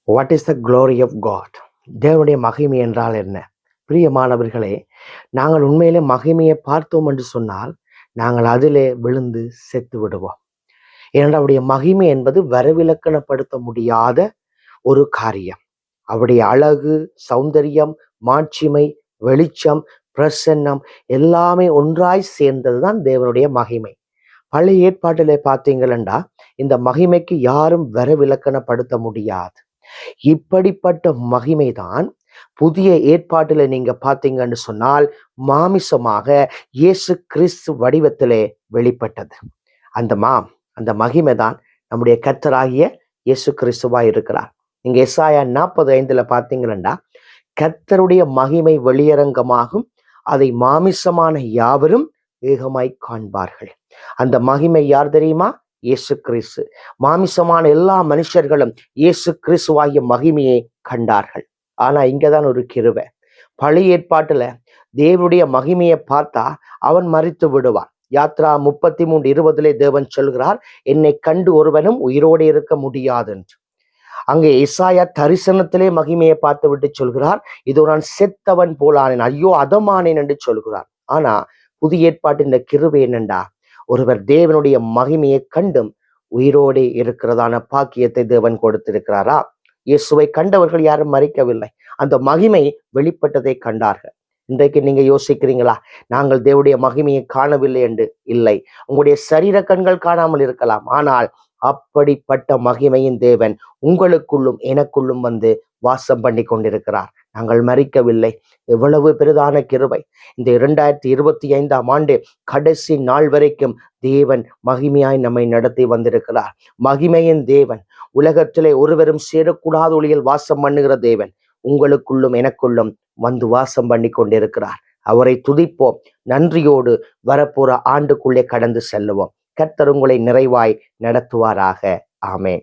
What is the glory of God? தேவனுடைய மகிமை என்றால் என்ன? பிரியமானவர்களே, நாங்கள் உண்மையிலே மகிமையை பார்த்தோம் என்று சொன்னால் நாங்கள் அதிலே விழுந்து செத்து விடுவோம். ஏனென்றால் அவருடைய மகிமை என்பது வரவிலக்கணப்படுத்த முடியாத ஒரு காரியம். அவருடைய அழகு, சௌந்தரியம், மாட்சிமை, வெளிச்சம், பிரசன்னம் எல்லாமே ஒன்றாய் சேர்ந்தது தான் தேவனுடைய மகிமை. பழைய ஏற்பாட்டிலே பார்த்தீங்களா, இந்த மகிமைக்கு யாரும் வரவிலக்கணப்படுத்த முடியாது. இப்படிப்பட்ட மகிமைதான் புதிய ஏற்பாட்டில நீங்க பார்த்தீங்கன்னு சொன்னால் மாமிசமாக இயேசு கிறிஸ்து வடிவத்திலே வெளிப்பட்டது. அந்த மகிமை தான் நம்முடைய கர்த்தராகிய இயேசு கிறிஸ்துவாய் இருக்கிறார். நீங்க எசாயா 45 பார்த்தீங்கன்னா, கர்த்தருடைய மகிமை வெளியரங்கமாகும், அதை மாமிசமான யாவரும் ஏகமாய் காண்பார்கள். அந்த மகிமை யார் தெரியுமா? இயேசு கிறிஸ்து. மாமிசமான எல்லா மனுஷர்களும் இயேசு கிறிஸ்துவாகிய மகிமையை கண்டார்கள். ஆனா இங்கதான் ஒரு கிருபை. பழைய ஏற்பாட்டுல தேவனுடைய மகிமையை பார்த்தா அவன் மரித்து விடுவான். யாத்ரா 33:20 தேவன் சொல்கிறார், என்னை கண்டு ஒருவனும் உயிரோடு இருக்க முடியாது என்று. அங்கே எசாயா தரிசனத்திலே மகிமையை பார்த்து விட்டு சொல்கிறார், இதோ நான் செத்தவன் போலானேன், ஐயோ அதமானேன் என்று சொல்கிறார். ஆனா புதிய ஏற்பாட்டின் இந்த கிருபை என்னண்டா, ஒருவர் தேவனுடைய மகிமையை கண்டும் உயிரோடு இருக்கிறதான பாக்கியத்தை தேவன் கொடுத்திருக்கிறாரா? இயேசுவை கண்டவர்கள் யாரும் மறிக்கவில்லை, அந்த மகிமை வெளிப்பட்டதை கண்டார்கள். இன்றைக்கு நீங்க யோசிக்கிறீங்களா, நாங்கள் தேவனுடைய மகிமையை காணவில்லை என்று? இல்லை, உங்களுடைய சரீர கண்கள் காணாமல் இருக்கலாம், ஆனால் அப்படிப்பட்ட மகிமையின் தேவன் உங்களுக்குள்ளும் எனக்குள்ளும் வந்து வாசம் பண்ணி கொண்டிருக்கிறார். நாங்கள் மறிக்கவில்லை. எவ்வளவு பெரிதான கிருபை! இந்த 2025 கடைசி நாள் வரைக்கும் தேவன் மகிமையாய் நம்மை நடத்தி வந்திருக்கிறார். மகிமையின் தேவன், உலகத்திலே ஒருவரும் சேரக்கூடாத ஒளியில் வாசம் பண்ணுகிற தேவன் உங்களுக்குள்ளும் எனக்குள்ளும் வந்து வாசம் பண்ணி கொண்டிருக்கிறார். அவரை துதிப்போம், நன்றியோடு வரப்போற ஆண்டுக்குள்ளே கடந்து செல்லுவோம். கர்த்தர் உங்களை நிறைவாய் நடத்துவாராக. ஆமென்.